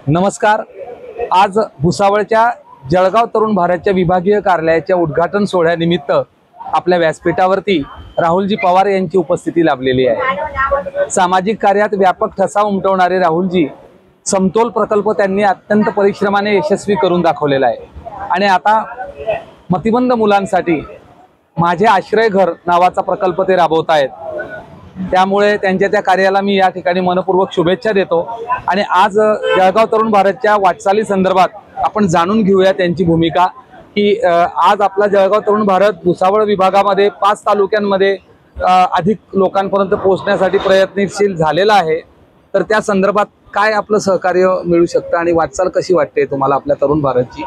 नमस्कार। आज भुसावळच्या जळगाव तरुण भारतच्या विभागीय कार्यालयाच्या उद्घाटन सोहळ्यानिमित्त आपल्या व्यासपीठावरती राहुलजी पवार यांची उपस्थिती लाभलेली आहे। सामाजिक कार्यात व्यापक ठसा उमटवणारे राहुलजी समतोल प्रकल्प त्यांनी अत्यंत परिश्रमाने यशस्वी करून दाखवलेला आहे आणि आता मतिमंद मुलांसाठी माझे आश्रय घर नावाचा प्रकल्प ते राबवत आहेत। त्यामुळे त्यांच्या त्या कार्याला मी या ठिकाणी मनपूर्वक शुभेच्छा देतो आणि आज जळगाव तरुण भारतच्या वाटचाली संदर्भात आपण जाणून घेऊया त्यांची भूमिका की आज आपला जळगाव तरुण भारत भुसावळ विभागामध्ये 5 तालुक्यांमध्ये अधिक लोकांपर्यंत पोहोचण्यासाठी प्रयत्नशील झालेला आहे। तर त्या संदर्भात काय आपलं सहकार्य मिळू शकतं आणि वाटचाल कशी वाटते तुम्हाला आपल्या तरुण भारतची,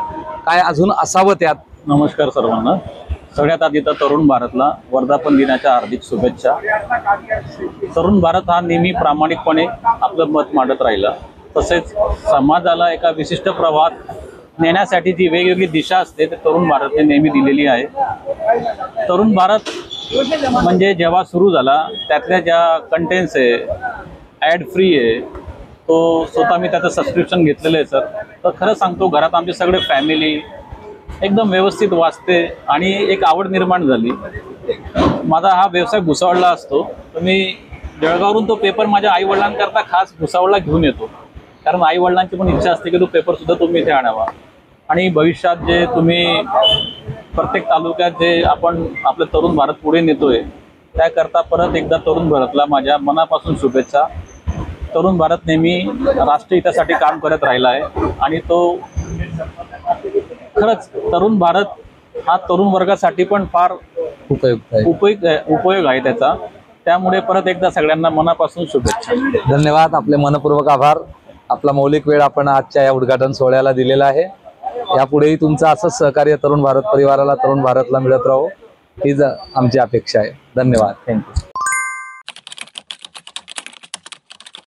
काय अजून असावं त्यात? नमस्कार सर्वांना। सगळ्यात आधी तर तरुण भारतला वर्धापन दिनाच्या हार्दिक शुभेच्छा। तरुण भारत हा नेहमी प्रामाणिकपणे आपलं मत मांडत राहिला, तसेच समाजाला एका विशिष्ट प्रवाहात नेण्यासाठी जी वेगवेगळी दिशा असते ते तरुण भारतने नेहमी दिलेली आहे। तरुण भारत म्हणजे जेव्हा सुरू झाला त्यातल्या ज्या कंटेंट्स आहे, ॲड फ्री आहे, तो स्वतः मी त्याचं सबस्क्रिप्शन घेतलेलं आहे सर। तर खरं सांगतो, घरात आमचे सगळे फॅमिली एकदम व्यवस्थित वाचते आणि एक आवड निर्माण झाली। माझा हा व्यवसाय भुसावळला असतो, तर मी जळगाववरून तो पेपर माझ्या आईवडिलांकरता खास भुसावळला घेऊन येतो, कारण आईवडिलांची पण इच्छा असते की तो पेपरसुद्धा तुम्ही इथे आणावा। आणि भविष्यात जे तुम्ही प्रत्येक तालुक्यात जे आपण आपलं तरुण भारत पुढे नेतोय त्याकरता परत एकदा तरुण भारतला माझ्या मनापासून शुभेच्छा। तरुण भारत नेहमी राष्ट्रहितासाठी काम करत राहिला आहे आणि तो खरंच तरुण भारत हा तरुण वर्गासाठी पण फार उपयोग आहे त्याचा। त्यामुळे परत एकदा सगळ्यांना मनापासून शुभेच्छा। धन्यवाद, आपले मनपूर्वक आभार। आपला मौलिक वेळ आपण आजच्या या उद्घाटन सोहळ्याला दिलेला आहे। यापुढेही तुमचं असंच सहकार्य तरुण भारत परिवाराला, तरुण भारतला मिळत राहो हीच आमची अपेक्षा आहे। धन्यवाद, थँक्यू।